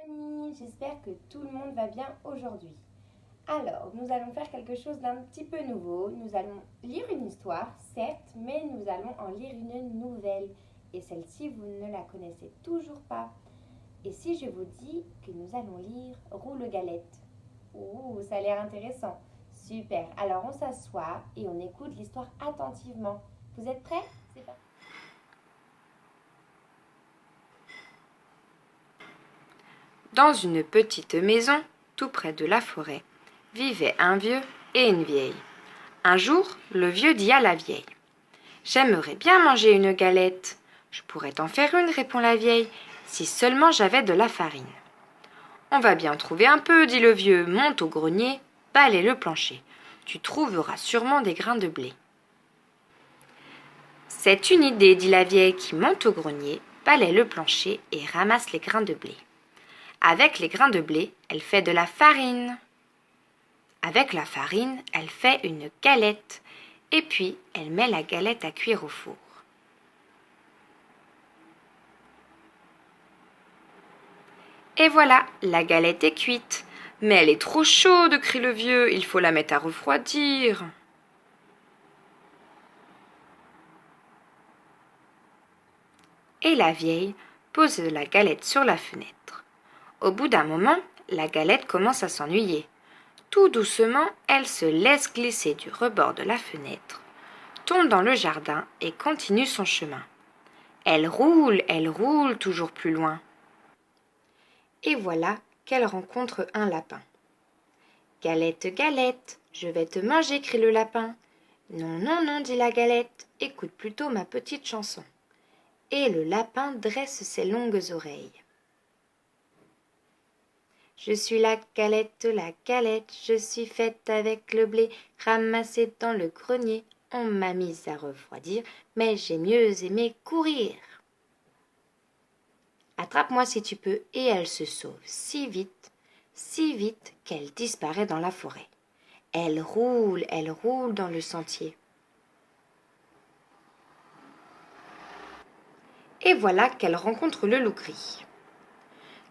amis, j'espère que tout le monde va bien aujourd'hui. Alors, nous allons faire quelque chose d'un petit peu nouveau. Nous allons lire une histoire, certes, mais nous allons en lire une nouvelle. Et celle-ci, vous ne la connaissez toujours pas. Et si je vous dis que nous allons lire Roule Galette? Ouh, ça a l'air intéressant. Super. Alors, on s'assoit et on écoute l'histoire attentivement. Vous êtes prêts? C'est parti. Dans une petite maison, tout près de la forêt, vivaient un vieux et une vieille. Un jour, le vieux dit à la vieille: « J'aimerais bien manger une galette. Je pourrais t'en faire une, répond la vieille, si seulement j'avais de la farine. On va bien trouver un peu, dit le vieux, monte au grenier, balaie le plancher. Tu trouveras sûrement des grains de blé. C'est une idée, dit la vieille, qui monte au grenier, balaie le plancher et ramasse les grains de blé. Avec les grains de blé, elle fait de la farine. Avec la farine, elle fait une galette. Et puis, elle met la galette à cuire au four. Et voilà, la galette est cuite. Mais elle est trop chaude, crie le vieux, il faut la mettre à refroidir. Et la vieille pose la galette sur la fenêtre. Au bout d'un moment, la galette commence à s'ennuyer. Tout doucement, elle se laisse glisser du rebord de la fenêtre, tombe dans le jardin et continue son chemin. Elle roule toujours plus loin. Et voilà qu'elle rencontre un lapin. « Galette, galette, je vais te manger, crie le lapin. « Non, non, non, dit la galette, écoute plutôt ma petite chanson. » Et le lapin dresse ses longues oreilles. Je suis la galette, je suis faite avec le blé ramassé dans le grenier. On m'a mise à refroidir, mais j'ai mieux aimé courir. Attrape-moi si tu peux, et elle se sauve si vite qu'elle disparaît dans la forêt. Elle roule dans le sentier. Et voilà qu'elle rencontre le loup gris.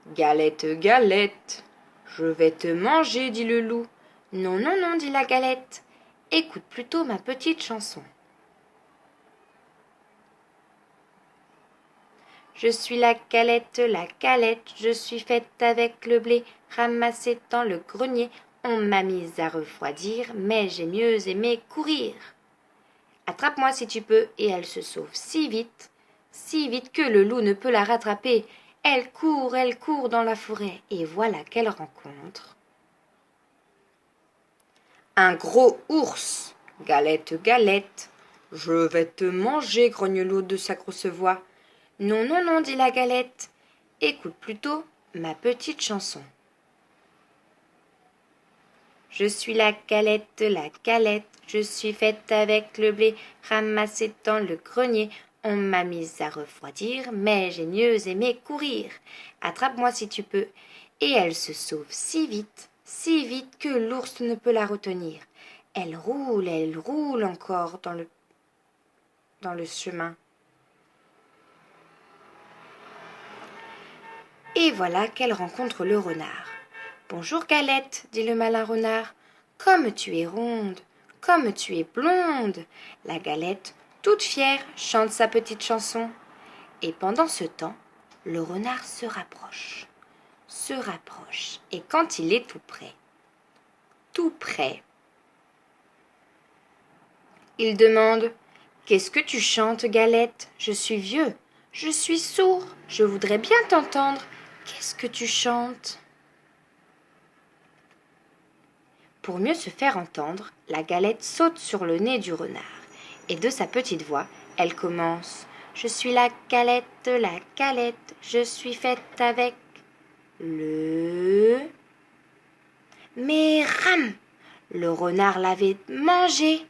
« Galette, galette, je vais te manger, dit le loup. « Non, non, non, dit la galette, écoute plutôt ma petite chanson. » Je suis la galette, je suis faite avec le blé ramassé dans le grenier. On m'a mise à refroidir, mais j'ai mieux aimé courir. Attrape-moi si tu peux, et elle se sauve si vite que le loup ne peut la rattraper. Elle court dans la forêt, et voilà qu'elle rencontre un gros ours. « Galette, galette, je vais te manger, grogne l'autre de sa grosse voix. « Non, non, non, dit la galette, écoute plutôt ma petite chanson. Je suis la galette, je suis faite avec le blé ramassé dans le grenier. On m'a mise à refroidir, mais j'ai mieux aimé courir. Attrape-moi si tu peux. » Et elle se sauve si vite que l'ours ne peut la retenir. Elle roule encore dans le chemin. Et voilà qu'elle rencontre le renard. « Bonjour Galette, dit le malin renard. Comme tu es ronde, comme tu es blonde. » La Galette, toute fière, chante sa petite chanson. Et pendant ce temps, le renard se rapproche, et quand il est tout près, il demande: « Qu'est-ce que tu chantes, Galette? Je suis vieux, je suis sourd, je voudrais bien t'entendre. Qu'est-ce que tu chantes ?» Pour mieux se faire entendre, la Galette saute sur le nez du renard, et de sa petite voix, elle commence: « Je suis la galette, je suis faite avec le... » Mais ram! Le renard l'avait mangé.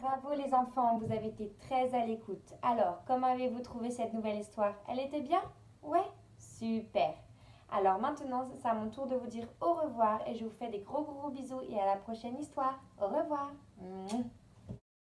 Bravo les enfants, vous avez été très à l'écoute. Alors, comment avez-vous trouvé cette nouvelle histoire? Elle était bien? Ouais? Super! Alors maintenant, c'est à mon tour de vous dire au revoir et je vous fais des gros bisous et à la prochaine histoire. Au revoir!